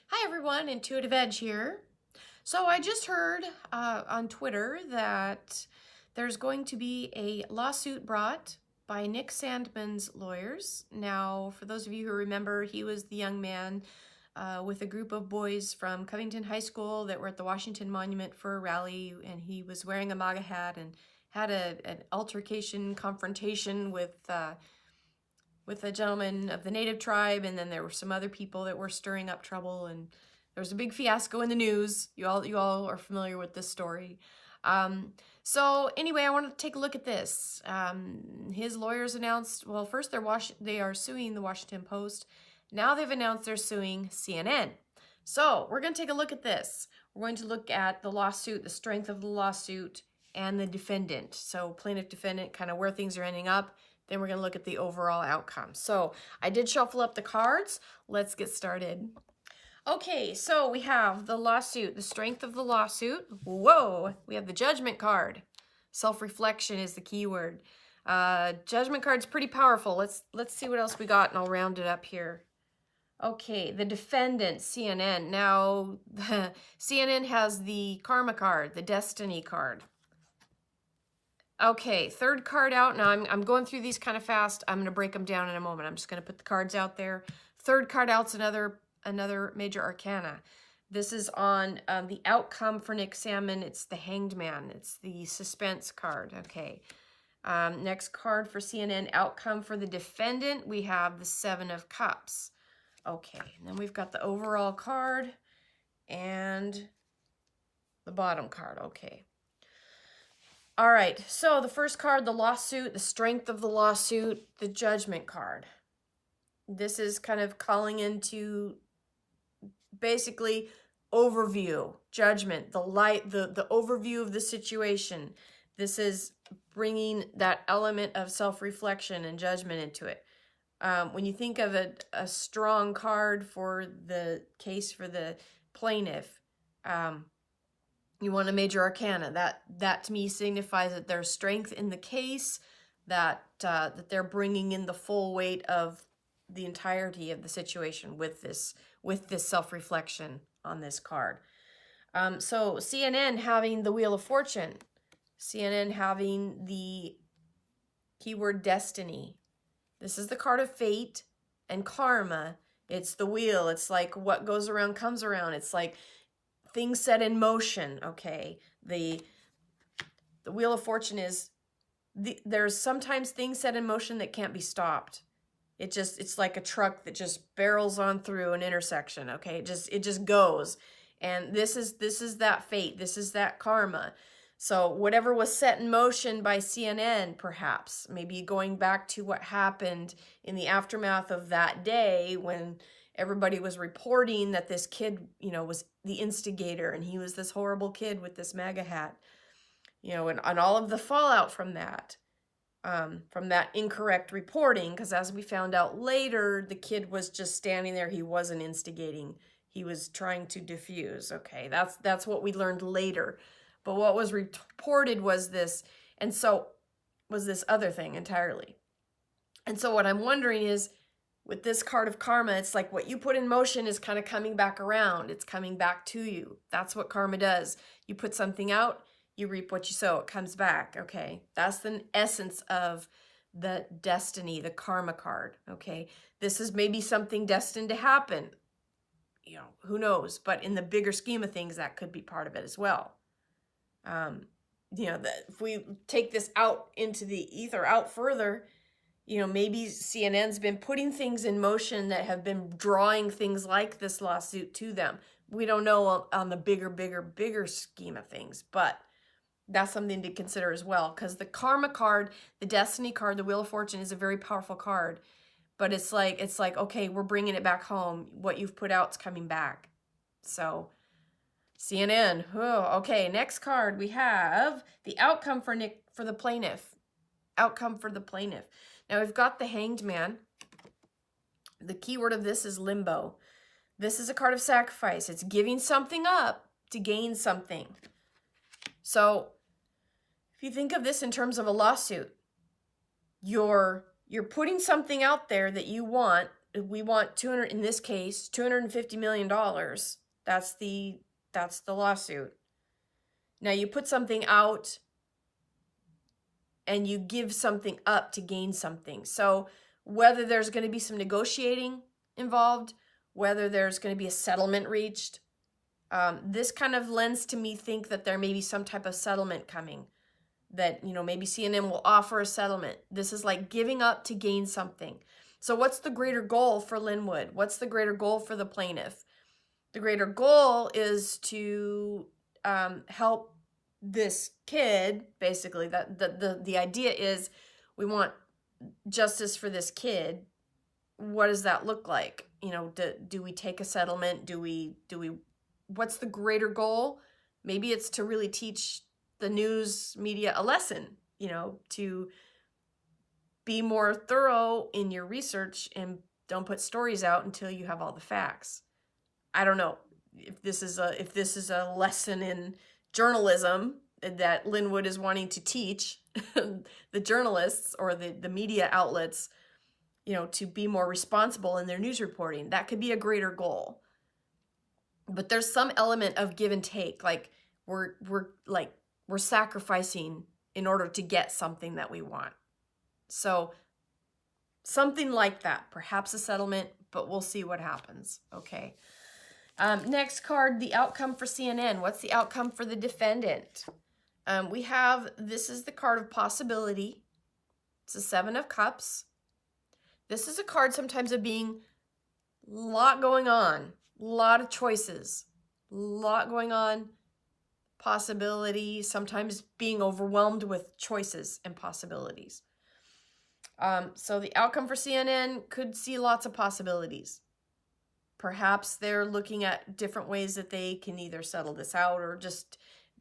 Hi everyone, Intuitive Edge here. So I just heard on Twitter that there's going to be a lawsuit brought by Nick Sandmann's lawyers. Now, for those of you who remember, he was the young man with a group of boys from Covington High School that were at the Washington Monument for a rally, and he was wearing a MAGA hat and had an altercation, confrontation with a gentleman of the native tribe, and then there were some other people that were stirring up trouble, and there was a big fiasco in the news. You all are familiar with this story. So anyway, I want to take a look at this. His lawyers announced, well, first they are suing the Washington Post. Now they've announced they're suing CNN. So we're going to take a look at this. We're going to look at the lawsuit, the strength of the lawsuit, and the defendant. So plaintiff, defendant, kind of where things are ending up. Then we're going to look at the overall outcome. So I did shuffle up the cards. Let's get started. Okay, so we have the lawsuit, the strength of the lawsuit. Whoa, we have the judgment card. Self-reflection is the key word. Judgment card's pretty powerful. Let's see what else we got, and I'll round it up here. Okay, the defendant, CNN. Now, CNN has the karma card, the destiny card. Okay, third card out. Now I'm going through these kind of fast. I'm going to break them down in a moment. I'm just going to put the cards out there. Third card out's another major arcana. This is on the outcome for Nick Sandmann. It's the Hanged Man. It's the suspense card. Okay. Next card for CNN, outcome for the defendant. We have the Seven of Cups. Okay, and then we've got the overall card and the bottom card. Okay. All right, so the first card, the lawsuit, the strength of the lawsuit, the judgment card. This is kind of calling into basically overview, judgment, the overview of the situation. This is bringing that element of self-reflection and judgment into it. When you think of a strong card for the case for the plaintiff, you want a major arcana. That to me signifies that there's strength in the case, that they're bringing in the full weight of the entirety of the situation with this self-reflection on this card. So CNN having the Wheel of Fortune, CNN having the keyword destiny. This is the card of fate and karma. It's the wheel. It's like what goes around comes around. It's like things set in motion. Okay, the Wheel of Fortune is there's sometimes things set in motion that can't be stopped. It's like a truck that just barrels on through an intersection. Okay, it just goes, and this is that fate. This is that karma. So whatever was set in motion by CNN, perhaps maybe going back to what happened in the aftermath of that day when everybody was reporting that this kid, was the instigator, and he was this horrible kid with this MAGA hat, and all of the fallout from that incorrect reporting, because as we found out later, the kid was just standing there. He wasn't instigating. He was trying to diffuse. Okay, that's what we learned later. But what was reported was this, and so was this other thing entirely. And so what I'm wondering is, with this card of karma, it's like what you put in motion is kind of coming back around. It's coming back to you. That's what karma does. You put something out, you reap what you sow. It comes back, okay? That's the essence of the destiny, the karma card, okay? This is maybe something destined to happen. Who knows? But in the bigger scheme of things, that could be part of it as well. If we take this out into the ether, out further, maybe CNN's been putting things in motion that have been drawing things like this lawsuit to them. We don't know on the bigger scheme of things, but that's something to consider as well, because the karma card, the destiny card, the Wheel of Fortune is a very powerful card, but it's like, okay, we're bringing it back home. What you've put out's coming back. So CNN. Oh, okay, next card we have the outcome for the plaintiff. Outcome for the plaintiff. Now we've got the Hanged Man. The keyword of this is limbo. This is a card of sacrifice. It's giving something up to gain something. So if you think of this in terms of a lawsuit, you're putting something out there that you want, we want 200, in this case, $250 million. That's the lawsuit. Now you put something out and you give something up to gain something. So whether there's going to be some negotiating involved, whether there's going to be a settlement reached, this kind of lends to me think that there may be some type of settlement coming, that, you know, maybe CNN will offer a settlement. This is like giving up to gain something. So what's the greater goal for Lynnwood? What's the greater goal for the plaintiff? The greater goal is to help this kid, basically. The idea is we want justice for this kid. What does that look like? You know, do we take a settlement? Do we what's the greater goal? Maybe it's to really teach the news media a lesson, you know, to be more thorough in your research and don't put stories out until you have all the facts. I don't know if this is a lesson in journalism that Lynnwood is wanting to teach the journalists or the media outlets, you know, to be more responsible in their news reporting. That could be a greater goal. But there's some element of give and take, like we're sacrificing in order to get something that we want. So something like that, perhaps a settlement, but we'll see what happens. Okay. Next card, the outcome for CNN. What's the outcome for the defendant? We have, this is the card of possibility. It's a 7 of Cups. This is a card sometimes of being a lot going on, a lot of choices, a lot going on, possibility, sometimes being overwhelmed with choices and possibilities. So the outcome for CNN could see lots of possibilities. Perhaps they're looking at different ways that they can either settle this out or just,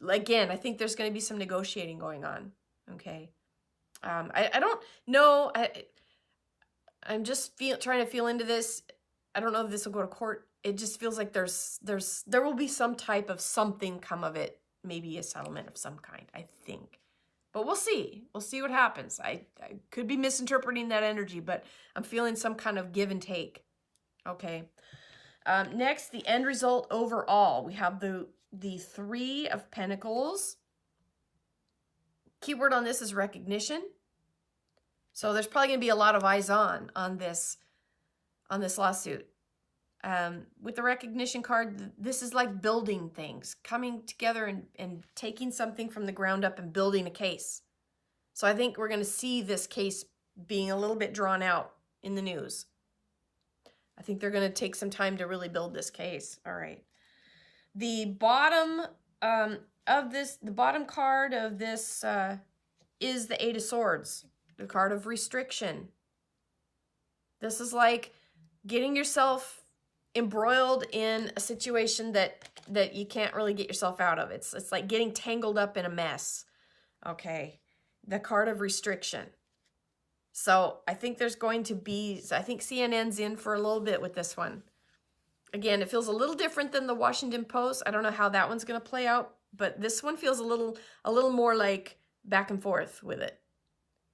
again, I think there's going to be some negotiating going on. Okay. I don't know. I'm just trying to feel into this. I don't know if this will go to court. It just feels like there will be some type of something come of it. Maybe a settlement of some kind, I think. But we'll see. We'll see what happens. I could be misinterpreting that energy, but I'm feeling some kind of give and take. Okay. Next, the end result overall. We have the 3 of Pentacles. Keyword on this is recognition. So there's probably going to be a lot of eyes on this lawsuit. With the recognition card, this is like building things, coming together and taking something from the ground up and building a case. So I think we're going to see this case being a little bit drawn out in the news. I think they're going to take some time to really build this case. All right. The bottom the bottom card of this is the 8 of Swords, the card of restriction. This is like getting yourself embroiled in a situation that you can't really get yourself out of. It's like getting tangled up in a mess. Okay. The card of restriction. So I think there's going to be, I think CNN's in for a little bit with this one. Again, it feels a little different than the Washington Post. I don't know how that one's going to play out, but this one feels a little more like back and forth with it.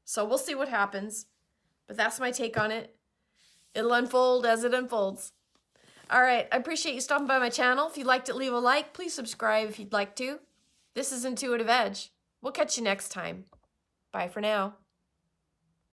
So we'll see what happens, but that's my take on it. It'll unfold as it unfolds. All right, I appreciate you stopping by my channel. If you liked it, leave a like. Please subscribe if you'd like to. This is Intuitive Edge. We'll catch you next time. Bye for now.